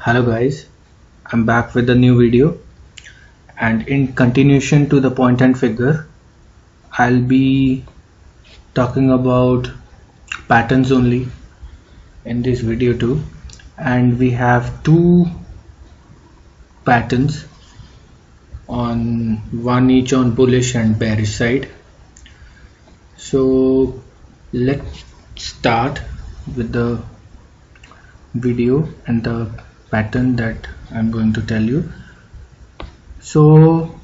Hello guys, I'm back with a new video, and in continuation to the point and figure, I'll be talking about patterns only in this video too. And we have two patterns, on one each on bullish and bearish side. So let's start with the video and the pattern that I'm going to tell you. So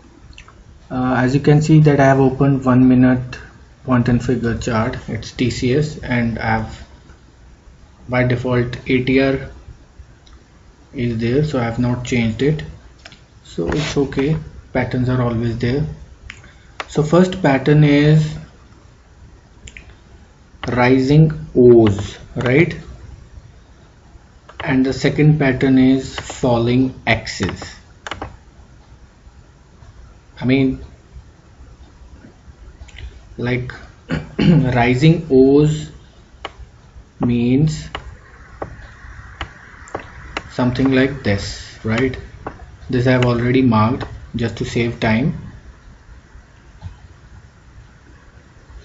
as you can see that I have opened 1 minute point and figure chart. It's TCS, and I have by default ATR is there, so I have not changed it, so it's okay. Patterns are always there. So first pattern is rising O's, right? And the second pattern is falling X's. I mean, like rising O's means something like this, right? This I have already marked just to save time.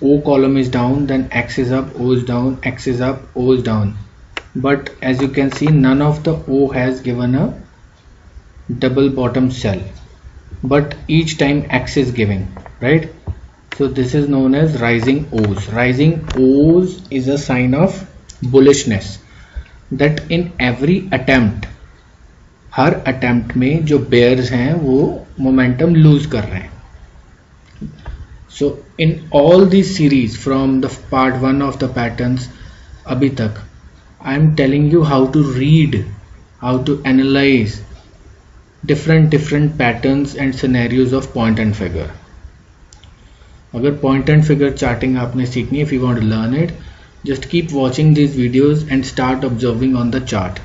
O column is down, then X is up, O is down, X is up, O is down. But as you can see, none of the O has given a double bottom sell, but each time X is giving, right? So this is known as rising O's. Rising O's is a sign of bullishness, that in every attempt, her attempt में जो bears हैं वो momentum loose कर रहे हैं. So in all this series from the part 1 of the patterns अभी तक, I am telling you how to read, how to analyse different patterns and scenarios of point and figure. अगर point and figure charting आपने सीखनी है, if you want to learn it, just keep watching these videos and start observing on the chart.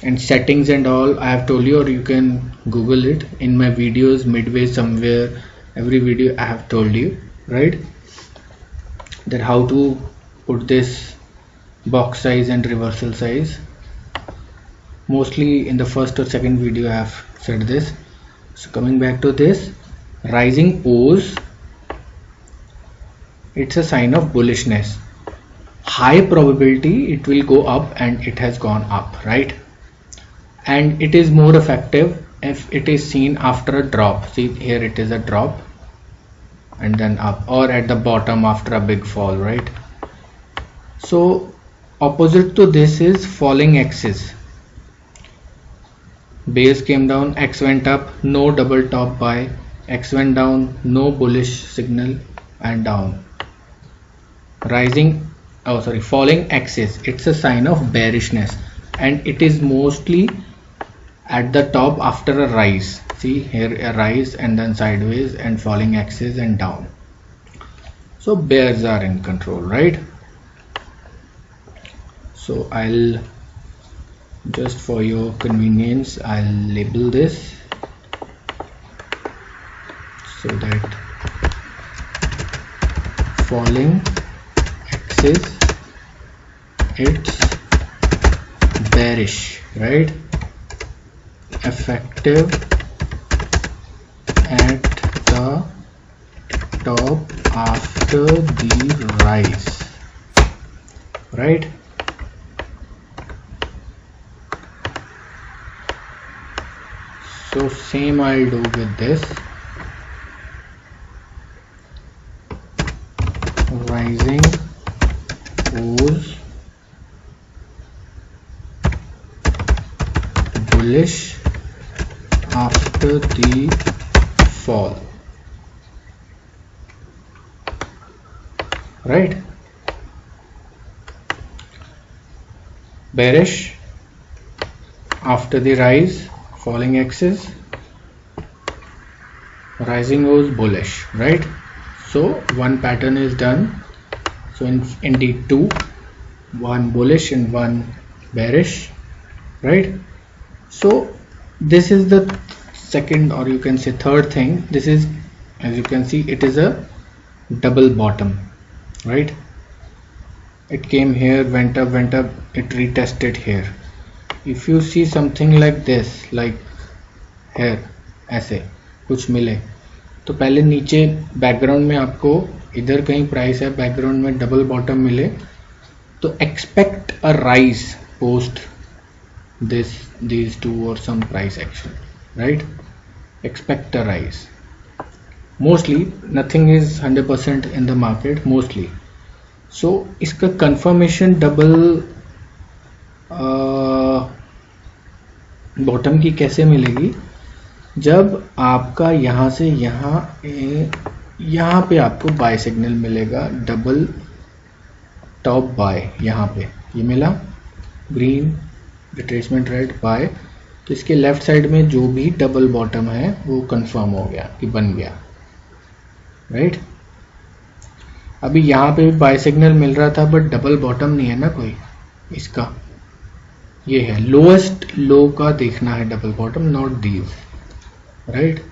And settings and all I have told you, or you can Google it in my videos midway somewhere. Every video I have told you, right, that how to put this box size and reversal size. Mostly in the first or second video I have said this. So coming back to this, rising O's, it's a sign of bullishness. High probability it will go up, and it has gone up, right? And it is more effective if it is seen after a drop. See here, it is a drop and then up, or at the bottom after a big fall, right? So opposite to this is falling X's. Base came down, X went up, no double top buy, X went down, no bullish signal, and down. Falling X's, it's a sign of bearishness, and it is mostly at the top after a rise. See here, a rise and then sideways and falling X's and down. So bears are in control, right? So I'll just, for your convenience, I'll label this so that falling X's, it's bearish, right? Effective at the top after the rise, right? So same I'll do with this. Rising O's, bullish after the fall, right? Bearish after the rise, falling X's, rising O's, bullish, right? So one pattern is done. So indeed two, one bullish and one bearish, right? So this is the second, or you can say third thing. This is, as you can see, it is a double bottom, right? It came here, went up, it retested here. If you see something like this, like here, ऐसे कुछ मिले, तो पहले नीचे background में आपको इधर कहीं प्राइस है, बैकग्राउंड में डबल बॉटम मिले, तो expect a rise post these two or some price action, right? Expect a rise. Mostly nothing is 100% in the market mostly. So इसका confirmation double बॉटम की कैसे मिलेगी? जब आपका यहाँ से यहाँ पे आपको बाय सिग्नल मिलेगा, डबल टॉप बाय, यहाँ पे ये मिला, ग्रीन रिट्रेसमेंट रेड बाय, तो इसके लेफ्ट साइड में जो भी डबल बॉटम है वो कंफर्म हो गया कि बन गया, राइट? अभी यहाँ पे भी बाय सिग्नल मिल रहा था बट डबल बॉटम नहीं है ना कोई इसका, ये है लोएस्ट लो का देखना है double bottom, not these, right?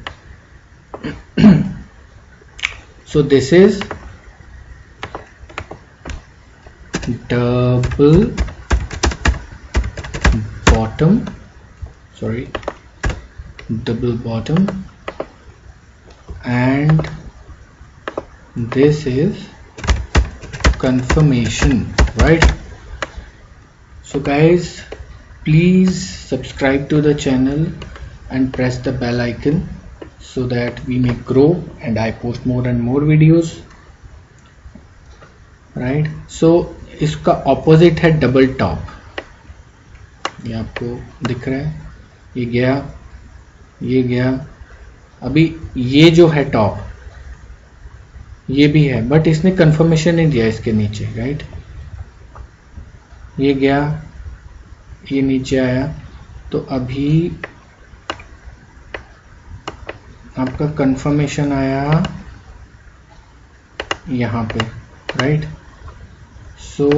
So this is double bottom, sorry, double bottom, and this is confirmation, right? So guys, please subscribe to the channel and press the bell icon so that we may grow and I post more and more videos, right? So इसका opposite है double top, ये आपको दिख रहा है, ये गया, ये गया, अभी ये जो है टॉप ये भी है बट इसने कंफर्मेशन नहीं दिया इसके नीचे, राइट? ये गया, ये नीचे आया, तो अभी आपका कंफर्मेशन आया यहाँ पे, right? So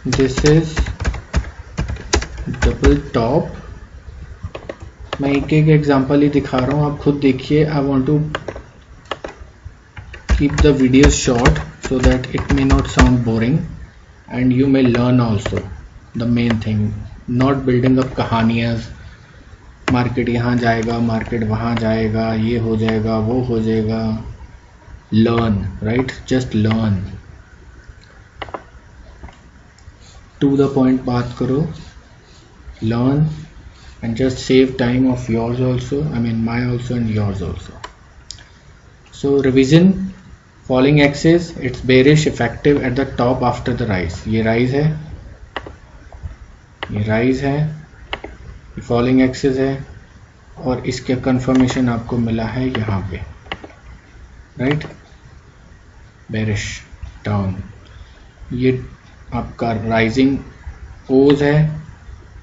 this is double top. मैं एक एक एग्जांपल ही दिखा रहा हूँ, आप खुद देखिए। I want to keep the video short so that it may not sound boring and you may learn also the main thing, not building up कहानियाँ, मार्केट यहाँ जाएगा, मार्केट वहाँ जाएगा, ये हो जाएगा, वो हो जाएगा। Learn, right? Just learn, to the point बात करो, learn and just save time of yours also, I mean my also and yours also. So revision, falling axis, it's bearish effective at the top after the rise. ये rise है, ये rise है, ये falling axis है और इसके confirmation आपको मिला है यहाँ पे, राइट? बेरिश डाउन, ये आपका राइजिंग ओज है,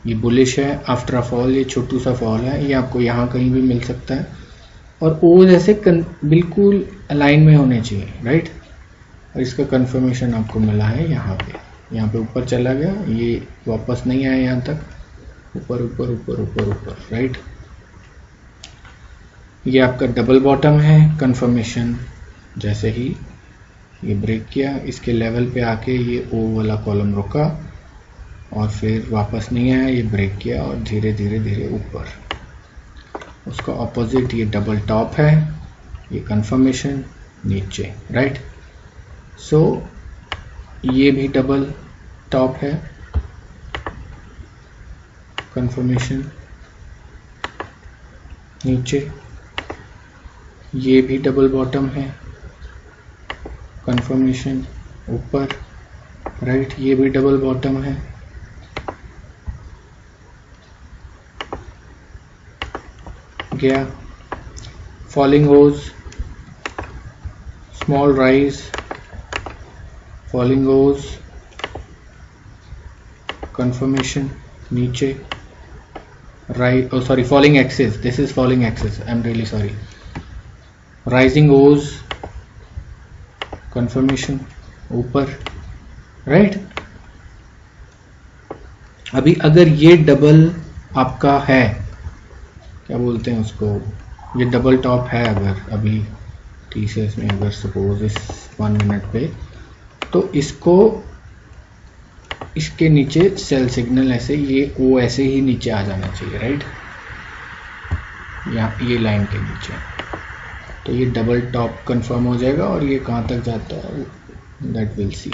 ये बुलिश है आफ्टर अ फॉल, ये छोटू सा फॉल है, ये आपको यहाँ कहीं भी मिल सकता है और ओज ऐसे बिल्कुल अलाइन में होने चाहिए, राइट? और इसका कंफर्मेशन आपको मिला है यहाँ पे ऊपर चला गया, ये वापस नहीं आया यहाँ तक, ऊपर ऊपर ऊपर ऊपर ऊपर, राइट? ये आपका डबल बॉटम है, कंफर्मेशन जैसे ही ये ब्रेक किया, इसके लेवल पे आके ये ओ वाला कॉलम रुका और फिर वापस नहीं आया, ये ब्रेक किया और धीरे धीरे धीरे ऊपर। उसका ऑपोजिट ये डबल टॉप है, ये कंफर्मेशन नीचे, राइट? सो ये भी डबल टॉप है, कंफर्मेशन नीचे, ये भी डबल बॉटम है, कंफर्मेशन ऊपर, राइट? ये भी डबल बॉटम है, गया, फॉलिंग होज, स्मॉल राइज, फॉलिंग होज, कंफर्मेशन नीचे, right, oh sorry, falling axis, this is falling axis, I'm really sorry, rising O's, confirmation ऊपर, राइट? अभी अगर ये डबल आपका है, क्या बोलते हैं उसको, ये डबल टॉप है अगर अभी TCS में, अगर सपोज इस 1 मिनट पे, तो इसको इसके नीचे सेल सिग्नल ऐसे, ये ओ ऐसे ही नीचे आ जाना चाहिए, राइट, यहाँ ये लाइन के नीचे, तो ये डबल टॉप कंफर्म हो जाएगा। और ये कहाँ तक जाता है that will see.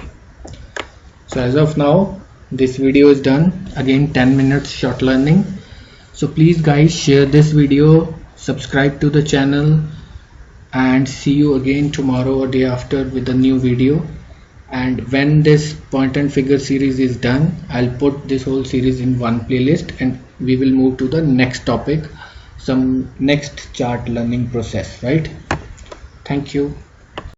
So as of now this video is done. Again 10 minutes short learning. So please guys share this video, subscribe to the channel, and see you again tomorrow or day after with a new video. And when this point and figure series is done, I'll put this whole series in one playlist and we will move to the next topic, some next chart learning process, right? Thank you.